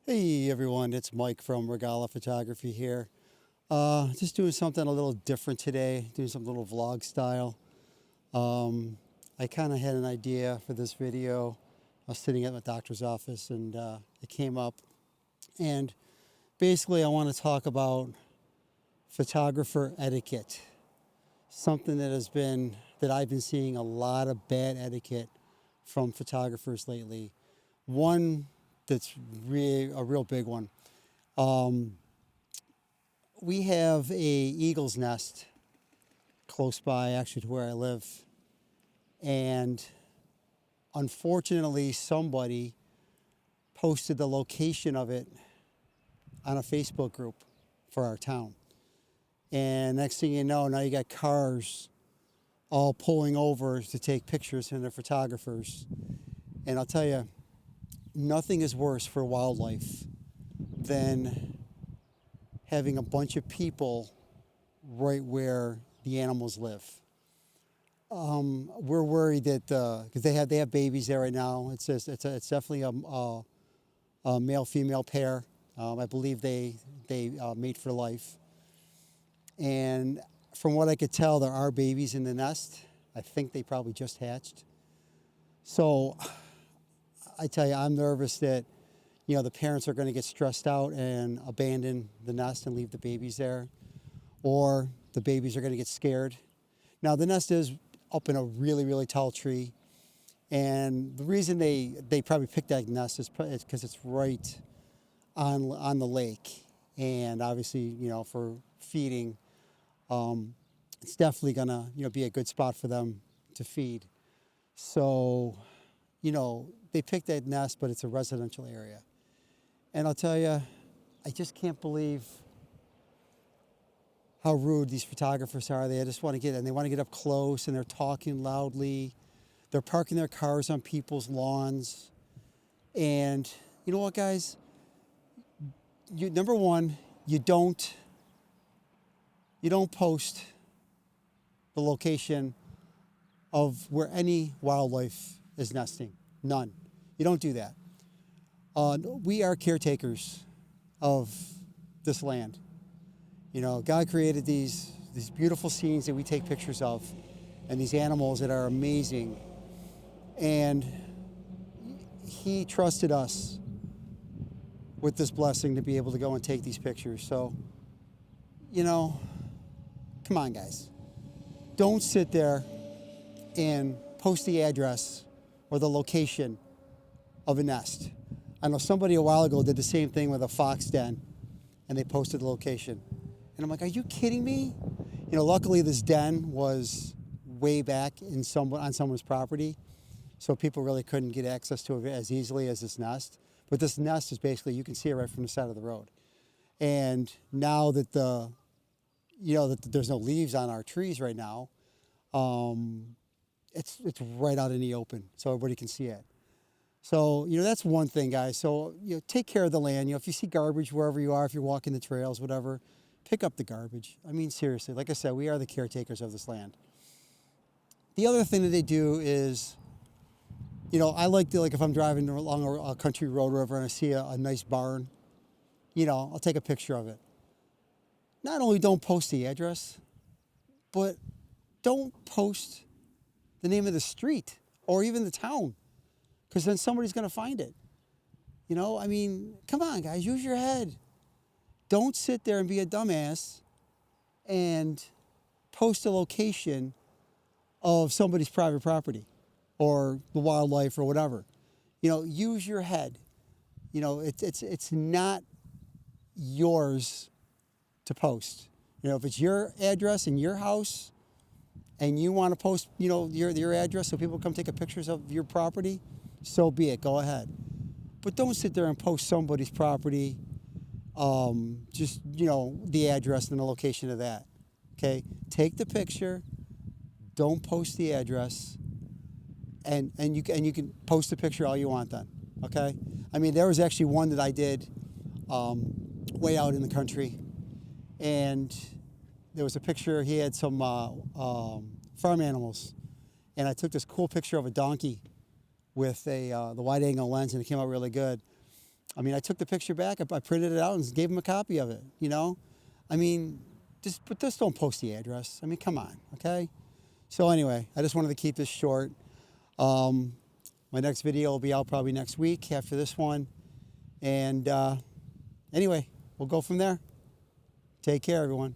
Hey everyone, it's Mike from Rogala Photography here. Just doing something a little different today, doing some little vlog style. I kind of had an idea for this video. I was sitting at my doctor's office and it came up. And basically I want to talk about photographer etiquette. Something that I've been seeing a lot of bad etiquette from photographers lately. One that's a real big one. We have a eagle's nest close by, actually, to where I live, and unfortunately, somebody posted the location of it on a Facebook group for our town. And next thing you know, now you got cars all pulling over to take pictures, and they're photographers. And I'll tell you, nothing is worse for wildlife than having a bunch of people right where the animals live. We're worried that because they have babies there right now. It's definitely a male female pair. I believe they mate for life. And from what I could tell, there are babies in the nest. I think they probably just hatched. So I tell you, I'm nervous that, the parents are going to get stressed out and abandon the nest and leave the babies there, or the babies are going to get scared. Now, the nest is up in a really, really tall tree, and the reason they probably picked that nest is because it's right on the lake, and obviously, for feeding, it's definitely going to, be a good spot for them to feed. So, they picked that nest, but it's a residential area. And I'll tell you, I just can't believe how rude these photographers are. They just want to they want to get up close, and they're talking loudly. They're parking their cars on people's lawns. And you know what, guys? Number one, you don't post the location of where any wildlife is nesting. None. You don't do that. We are caretakers of this land. God created these beautiful scenes that we take pictures of, and these animals that are amazing. And He trusted us with this blessing to be able to go and take these pictures. So, come on, guys. Don't sit there and post the address or the location of a nest. I know somebody a while ago did the same thing with a fox den, and they posted the location. And I'm like, are you kidding me? Luckily this den was way back on someone's property, so people really couldn't get access to it as easily as this nest. But this nest is basically, you can see it right from the side of the road. And now that that there's no leaves on our trees right now, it's right out in the open, so everybody can see it. So, that's one thing, guys. So, take care of the land. If you see garbage wherever you are, if you're walking the trails, whatever, pick up the garbage. I mean, seriously, like I said, we are the caretakers of this land. The other thing that they do is, I like if I'm driving along a country road or whatever, and I see a nice barn, I'll take a picture of it. Not only don't post the address, but don't post the name of the street or even the town, because then somebody's going to find it. I mean, come on, guys, use your head. Don't sit there and be a dumbass and post a location of somebody's private property or the wildlife or whatever. Use your head. It's not yours to post. If it's your address in your house and you want to post, your address so people come take pictures of your property, so be it. Go ahead. But don't sit there and post somebody's property, just, the address and the location of that. Okay? Take the picture. Don't post the address. And you can post the picture all you want then. Okay? I mean, there was actually one that I did way out in the country. And there was a picture. He had some farm animals. And I took this cool picture of a donkey with the wide angle lens, and it came out really good. I mean, I took the picture back, I printed it out and gave them a copy of it, you know? I mean, but just don't post the address. I mean, come on, okay? So anyway, I just wanted to keep this short. My next video will be out probably next week after this one. And anyway, we'll go from there. Take care, everyone.